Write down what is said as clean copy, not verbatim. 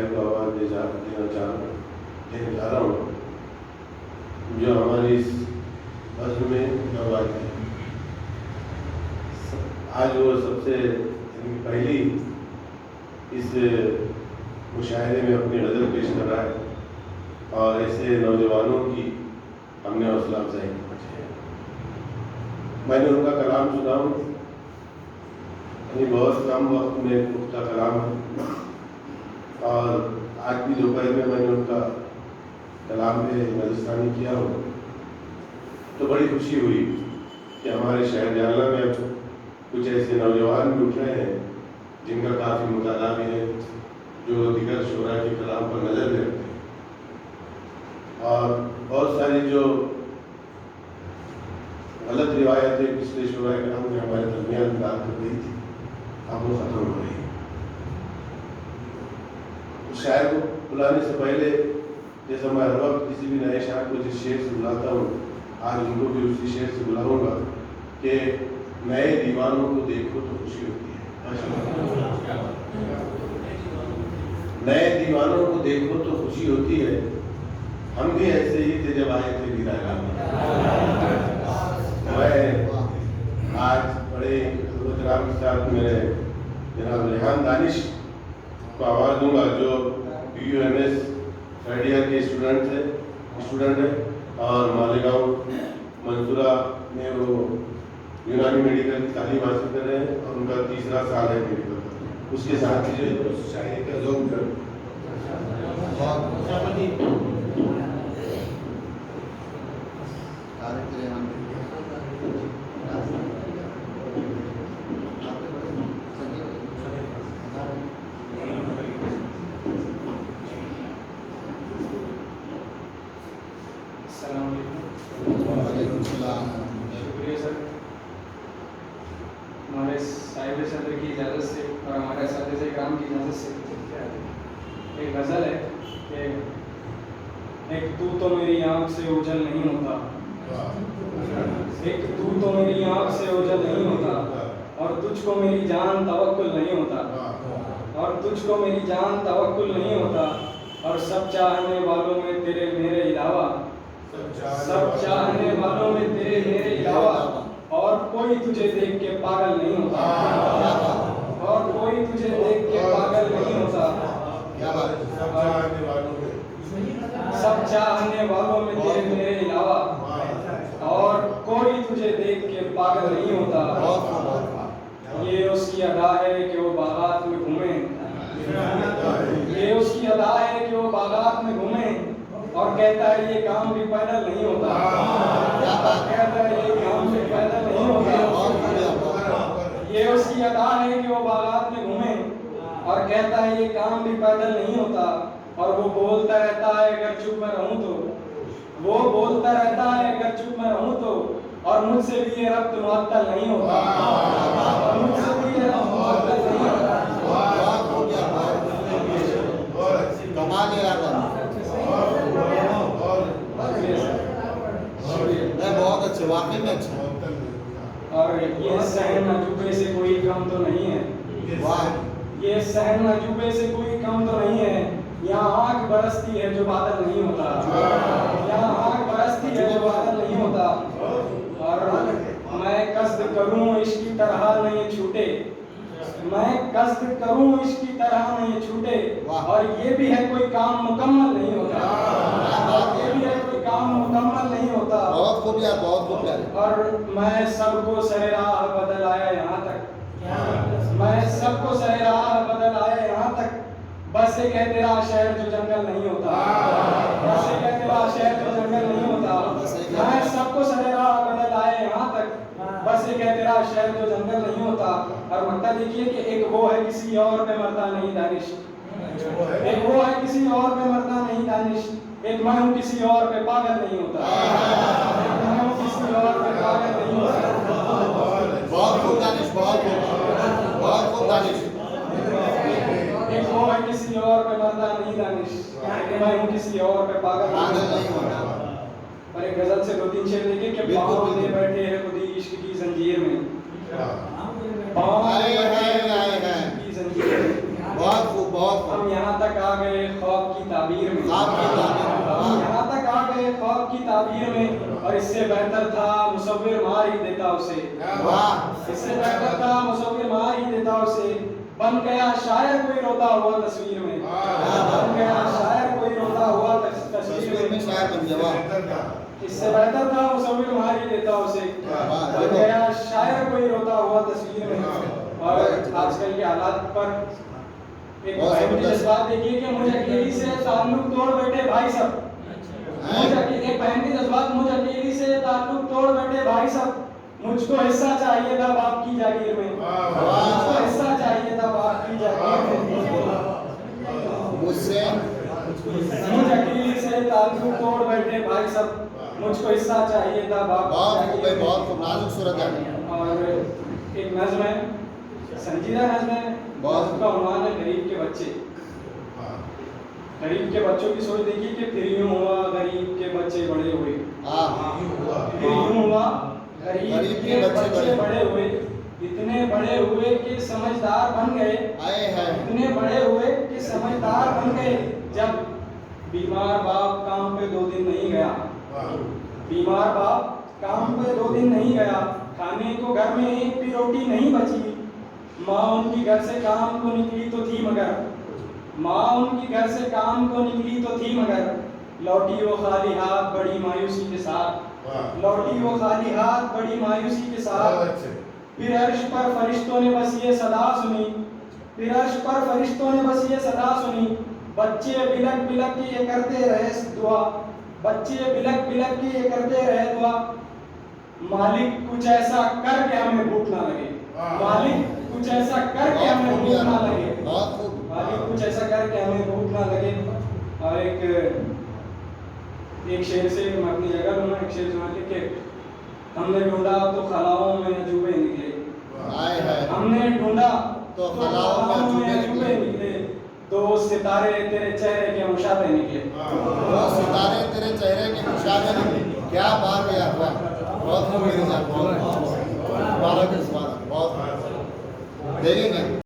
शायर को आवाज़ देना चाह रहा हूँ जो हमारी इस वज्र में आवाज़ है। आज वो सबसे पहली इस मुशायरे में अपनी नज़र पेश कर रहा है और ऐसे नौजवानों की हमने हौसला अफजाई की है। मैंने उनका कलाम सुना हूँ, बहुत कम वक्त में उसका कलाम है और आज भी दोपहर में मैंने उनका कलाम पे नजरसानी किया हो तो बड़ी खुशी हुई कि हमारे शहर जालना में अब कुछ ऐसे नौजवान भी उठ रहे हैं जिनका काफ़ी मुताला भी है, जो दिगर शोरा के कलाम पर नज़र भी रखते हैं और बहुत सारी जो गलत रिवायतें पिछले शोरा के कलाम में हमारे दरमियान दाल कर गई थी अब वो ख़त्म हो रही है। उस शायर को बुलाने से पहले जैसा मैं हर वक्त किसी भी नए शायर को जिस शेर से बुलाता हूँ, आज उनको भी उसी शेर से बुलाऊंगा कि नए दीवानों को देखो तो खुशी होती है। नए दीवानों को देखो तो खुशी होती है, हम भी ऐसे ही थे जब आए थे वीराला में। मैं आज बड़े हजरात के साथ मेरे जनाब रेहान दानिश को आवाज़ दूंगा जो BUMS थर्ड ईयर के स्टूडेंट है और मालेगांव मंसूरा में वो यूनानी मेडिकल की तालीम हासिल कर रहे हैं और उनका तीसरा साल है मेडिकल का। उसके साथ ही जो शायरी का जोन कर शुक्रिया सर, हमारे साहिब सदर की इजाज़त से और हमारे साथी काम की इजाज़त से एक गज़ल है कि एक तू तो मेरी आँख से ओझल नहीं होता, एक तू तो मेरी आँख से ओझल नहीं होता और तुझको मेरी जान तवक्कुल नहीं होता, और तुझको मेरी जान तवक्कुल नहीं होता और सब चाहने वालों में तेरे मेरे अलावा, सब चाहने वालों में तेरे मेरे अलावा और कोई तुझे देख के पागल नहीं होता, और कोई तुझे देख के पागल नहीं होता। सब चाहने वालों में तेरे मेरे अलावा और कोई तुझे देख के पागल नहीं होता। ये उसकी अदा है कि वो बागात में घूमे, ये उसकी अदा है कि वो बागात में घूमे और कहता है ये काम भी पैदल नहीं होता, कहता है ये काम भी पैदल नहीं होता। ये उसकी अदा है कि वो बागात में घूमे और कहता है ये काम भी पैदल नहीं होता और वो बोलता रहता है अगर चुप मैं रहूं तो, वो बोलता रहता है अगर चुप मैं रहूं तो और मुझसे भी ये रब्त मुअत्तल नहीं होता, और मुझसे भी ये रब्त मुअत्तल नहीं होता। कमाल है यार, बहुत अच्छे, वाकई में अच्छा। और ये सहन अजूबे से कोई कम तो नहीं है, वाह, ये सहन अजूबे से कोई कम तो नहीं है। यहाँ आग बरसती है जो बादल नहीं होता, यहाँ आग बरसती है जो बादल नहीं होता। और मैं कसद करूँ इसकी तरह नहीं छूटे, मैं कसद करूँ इसकी तरह नहीं छूटे और ये भी है कोई काम मुकम्मल नहीं होता, ये भी है कोई काम मुकम्मल नहीं होता। बहुत खूब यार, बहुत खूब यार। और मैं सबको सरे राह बदल आया यहाँ तक, मैं सबको सरे राह बदल आया यहाँ तक, बस एक है तेरा शहर जो जंगल नहीं होता, बस एक है तेरा शहर जो जंगल नहीं होता। मैं सबको सरे राह बदल आया यहाँ तक, बस एक है तेरा शहर जो जंगल नहीं होता। और मक्ता देखिए कि एक वो है किसी और पे मरता नहीं दानिश, एक वो है किसी और पे मरता नहीं दानिश, एक मैं हूँ किसी और पे पागल नहीं होता, एक मैं हूँ किसी और पे पागल नहीं होता। बहुत खूब दानिश, बहुत खूब, बहुत खूब दानिश। एक वो है किसी और पे मरता नहीं दानिश, एक मैं हूँ किसी और पे पागल नहीं होता। और एक गजल से 2-3 शेर देखे कि पाँव दे बैठे हैं खुद ही इश्क की जंजीर में, पाँव दे बैठे हैं खुद ही इश्क की जंजीर में। बहुत खूब बहुत हम यहाँ तक आ गए ख्वाब की ताबीर में, ख्वाब की ताबीर में, हम यहाँ तक आ गए ख्वाब की ताबीर में, और इससे बेहतर था मुसव्विर मार ही देता उसे, वाह इससे बेहतर था मुसव्विर मार ही देता उसे। बन गया शायर कोई रोता हुआ तस्वीर में, बन गया शायर कोई रोता हुआ तस्वीर तस्वीर में में, शायर बन गया। इससे बेहतर था मुसव्विर मार ही देता उसे, बन गया शायर कोई रोता हुआ तस्वीर में। और आजकल के हालात पर एक बहनी जज्बात देखिए कि मुझे अकेली से ताल्लुक तोड़ बैठे भाई सब, एक बहनी जज्बात मुझे अकेली से ताल्लुक तोड़ बैठे भाई सब, मुझको हिस्सा चाहिए था बाप की जागीर में, मुझको हिस्सा चाहिए था बाप की जागीर में, मुझसे मुझे अकेली से ताल्लुक तोड़ बैठे भाई सब, मुझको हिस्सा चाहिए था बाप की बहुत खूब जागीर में। बहुत खूब नाजुक सूरत है। और एक नज्म है, संजीदा नज्म है, उसका उन्वान है गरीब के बच्चे। गरीब के बच्चों की सोच देखिए कि फिर यूं हुआ गरीब के बच्चे बड़े हुए, फिर यूं हुआ गरीब के बच्चे बड़े हुए, इतने बड़े हुए कि समझदार बन गए, आए हैं इतने बड़े हुए कि समझदार बन गए, जब बीमार बाप काम पे 2 दिन नहीं गया, बीमार बाप काम पे 2 दिन नहीं गया, खाने को घर में एक भी रोटी नहीं बची, माँ उनकी घर से काम को निकली तो थी मगर, माँ उनकी घर से काम को निकली तो थी मगर, लौटी वो खाली हाथ बड़ी मायूसी के साथ, लौटी वो खाली हाथ बड़ी मायूसी के साथ। फिर अर्श पर फरिश्तों ने बस ये सदा सुनी, फिर अर्श पर फरिश्तों ने बस ये सदा सुनी, बच्चे बिलक बिलक के ये करते रहे दुआ, बच्चे बिलक बिलक के ये करते रहे दुआ, मालिक कुछ ऐसा कर के हमें भूख ना लगे, मालिक कुछ ऐसा करके हमें भूख ना लगे, मालिक कुछ ऐसा करके हमें भूख ना लगे। और एक शेर से मैं अपनी जगह लूँगा, एक शेर सुना के हमने ढूंढा तो खलाओं में अजूबे निकले, हमने ढूंढा तो खलाओं में अजूबे निकले, 2 सितारे तेरे चेहरे के मुशाबे निकले, 2 सितारे तेरे चेहरे के मुशाबे निकले। क्या बात है यार, बहुत खूब मेरे साथ, बहुत बहुत देखेंगे।